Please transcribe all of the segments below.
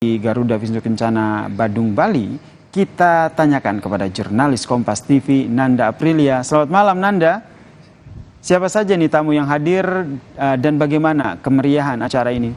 di Garuda Wisnu Kencana, Badung, Bali, kita tanyakan kepada jurnalis Kompas TV, Nanda Aprilia. Selamat malam, Nanda. Siapa saja nih tamu yang hadir dan bagaimana kemeriahan acara ini?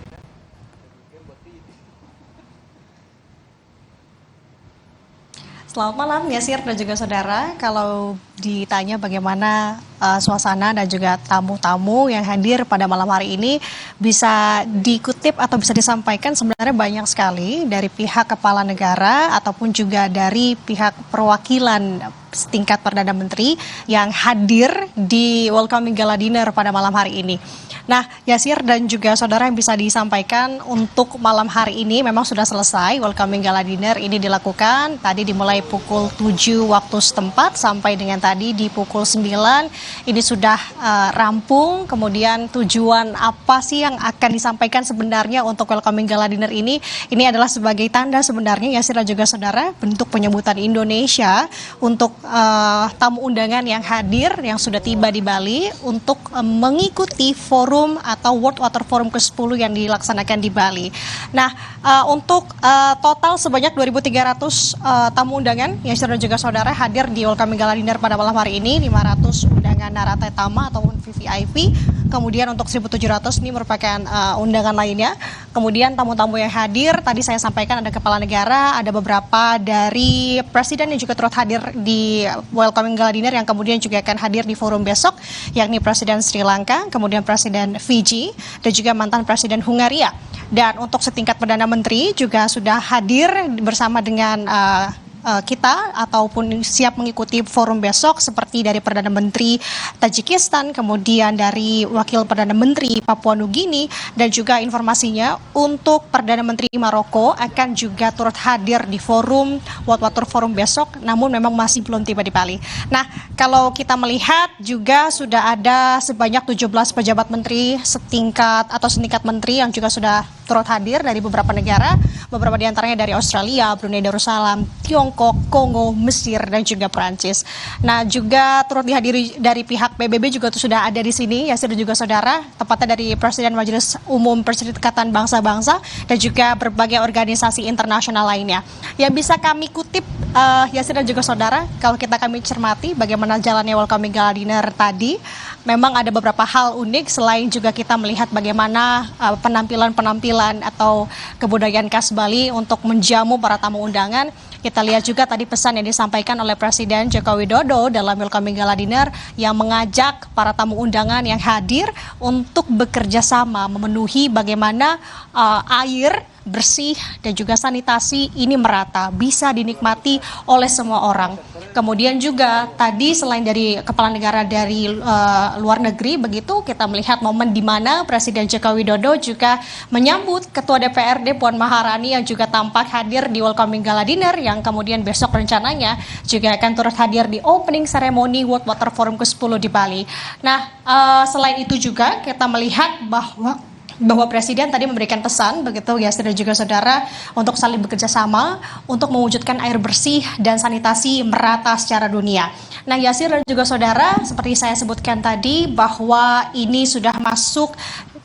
Selamat malam, Yasir dan juga saudara. Kalau ditanya bagaimana suasana dan juga tamu-tamu yang hadir pada malam hari ini, bisa dikutip atau bisa disampaikan sebenarnya banyak sekali dari pihak kepala negara ataupun juga dari pihak perwakilan setingkat Perdana Menteri yang hadir di welcoming gala dinner pada malam hari ini. Nah, Yasir dan juga saudara, yang bisa disampaikan untuk malam hari ini memang sudah selesai. Welcoming gala dinner ini dilakukan tadi dimulai pukul 7 waktu setempat sampai dengan tadi di pukul 9. Ini sudah rampung. Kemudian tujuan apa sih yang akan disampaikan sebenarnya untuk welcoming gala dinner ini? Ini adalah sebagai tanda sebenarnya, Yasir dan juga saudara, bentuk penyambutan Indonesia untuk tamu undangan yang hadir yang sudah tiba di Bali untuk mengikuti forum atau World Water Forum ke-10 yang dilaksanakan di Bali. Nah, untuk total sebanyak 2.300 tamu undangan yang dan juga saudara hadir di welcoming gala dinner pada malam hari ini, 500 undangan naratatama ataupun VVIP. Kemudian untuk 1.700 ini merupakan undangan lainnya. Kemudian tamu-tamu yang hadir, tadi saya sampaikan ada kepala negara, ada beberapa dari presiden yang juga turut hadir di welcoming gala dinner yang kemudian juga akan hadir di forum besok, yakni Presiden Sri Lanka, kemudian Presiden Fiji, dan juga mantan Presiden Hungaria. Dan untuk setingkat Perdana Menteri juga sudah hadir bersama dengan kita ataupun siap mengikuti forum besok, seperti dari Perdana Menteri Tajikistan, kemudian dari Wakil Perdana Menteri Papua Nugini, dan juga informasinya untuk Perdana Menteri Maroko akan juga turut hadir di forum World Water Forum besok, namun memang masih belum tiba di Bali. Nah, kalau kita melihat juga sudah ada sebanyak 17 pejabat menteri setingkat menteri yang juga sudah turut hadir dari beberapa negara, beberapa diantaranya dari Australia, Brunei Darussalam, Tiongkok, Kongo, Mesir, dan juga Perancis. Nah, juga turut dihadiri dari pihak PBB juga sudah ada di sini, Yasir dan juga saudara, tepatnya dari Presiden Majelis Umum Perserikatan Bangsa-Bangsa dan juga berbagai organisasi internasional lainnya. Yang bisa kami kutip, Yasir dan juga saudara, kalau kami cermati bagaimana jalannya welcoming gala dinner tadi, memang ada beberapa hal unik selain juga kita melihat bagaimana penampilan atau kebudayaan khas Bali untuk menjamu para tamu undangan. Kita lihat juga tadi pesan yang disampaikan oleh Presiden Joko Widodo dalam welcoming gala dinner yang mengajak para tamu undangan yang hadir untuk bekerja sama memenuhi bagaimana air bersih dan juga sanitasi ini merata, bisa dinikmati oleh semua orang. Kemudian juga tadi selain dari kepala negara dari luar negeri, begitu kita melihat momen di mana Presiden Joko Widodo juga menyambut Ketua DPRD Puan Maharani yang juga tampak hadir di welcoming gala dinner yang kemudian besok rencananya juga akan turut hadir di opening ceremony World Water Forum ke-10 di Bali. Nah, selain itu juga kita melihat bahwa Presiden tadi memberikan pesan begitu, Yasir dan juga saudara, untuk saling bekerja sama untuk mewujudkan air bersih dan sanitasi merata secara dunia. Nah, Yasir dan juga saudara, seperti saya sebutkan tadi bahwa ini sudah masuk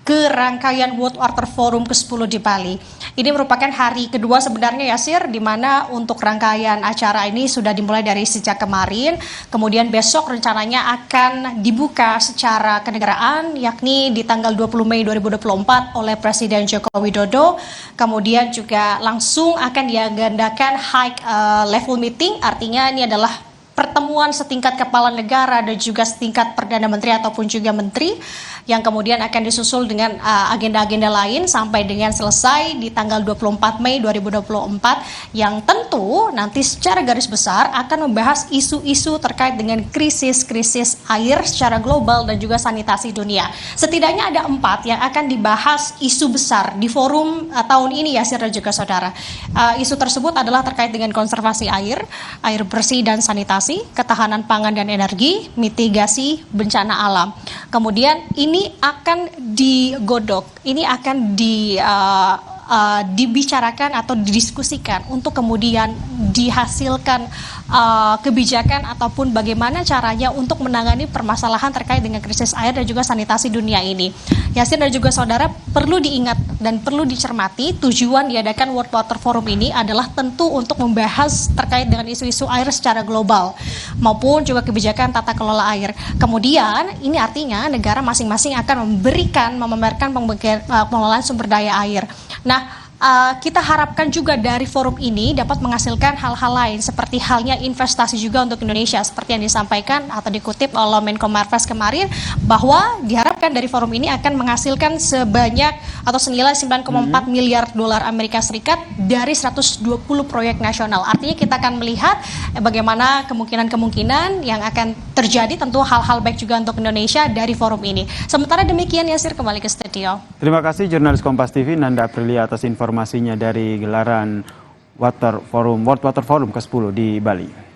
ke rangkaian World Water Forum ke-10 di Bali. Ini merupakan hari kedua sebenarnya, Yasir, di mana untuk rangkaian acara ini sudah dimulai dari sejak kemarin. Kemudian besok rencananya akan dibuka secara kenegaraan, yakni di tanggal 20 Mei 2024 oleh Presiden Joko Widodo. Kemudian juga langsung akan diagendakan high level meeting, artinya ini adalah pertemuan setingkat kepala negara dan juga setingkat Perdana Menteri ataupun juga Menteri yang kemudian akan disusul dengan agenda-agenda lain sampai dengan selesai di tanggal 24 Mei 2024 yang tentu nanti secara garis besar akan membahas isu-isu terkait dengan krisis air secara global dan juga sanitasi dunia. Setidaknya ada 4 yang akan dibahas isu besar di forum tahun ini, Yasir dan juga saudara. Isu tersebut adalah terkait dengan konservasi air bersih dan sanitasi, ketahanan pangan dan energi, mitigasi bencana alam. Kemudian ini akan digodok, ini akan dibicarakan atau didiskusikan untuk kemudian dihasilkan kebijakan ataupun bagaimana caranya untuk menangani permasalahan terkait dengan krisis air dan juga sanitasi dunia ini. Yasir dan juga saudara, perlu diingat dan perlu dicermati tujuan diadakan World Water Forum ini adalah tentu untuk membahas terkait dengan isu-isu air secara global maupun juga kebijakan tata kelola air. Kemudian ini artinya negara masing-masing akan memamerkan pengelolaan sumber daya air. Nah, kita harapkan juga dari forum ini dapat menghasilkan hal-hal lain seperti halnya investasi juga untuk Indonesia seperti yang disampaikan atau dikutip oleh Menko Marves kemarin bahwa diharapkan dari forum ini akan menghasilkan sebanyak atau senilai 9,4 miliar dolar Amerika Serikat dari 120 proyek nasional. Artinya kita akan melihat bagaimana kemungkinan-kemungkinan yang akan terjadi, tentu hal-hal baik juga untuk Indonesia dari forum ini. Sementara demikian, Yasir, kembali ke studio. Terima kasih jurnalis Kompas TV Nanda Aprilia atas informasinya dari gelaran World Water Forum ke-10 di Bali.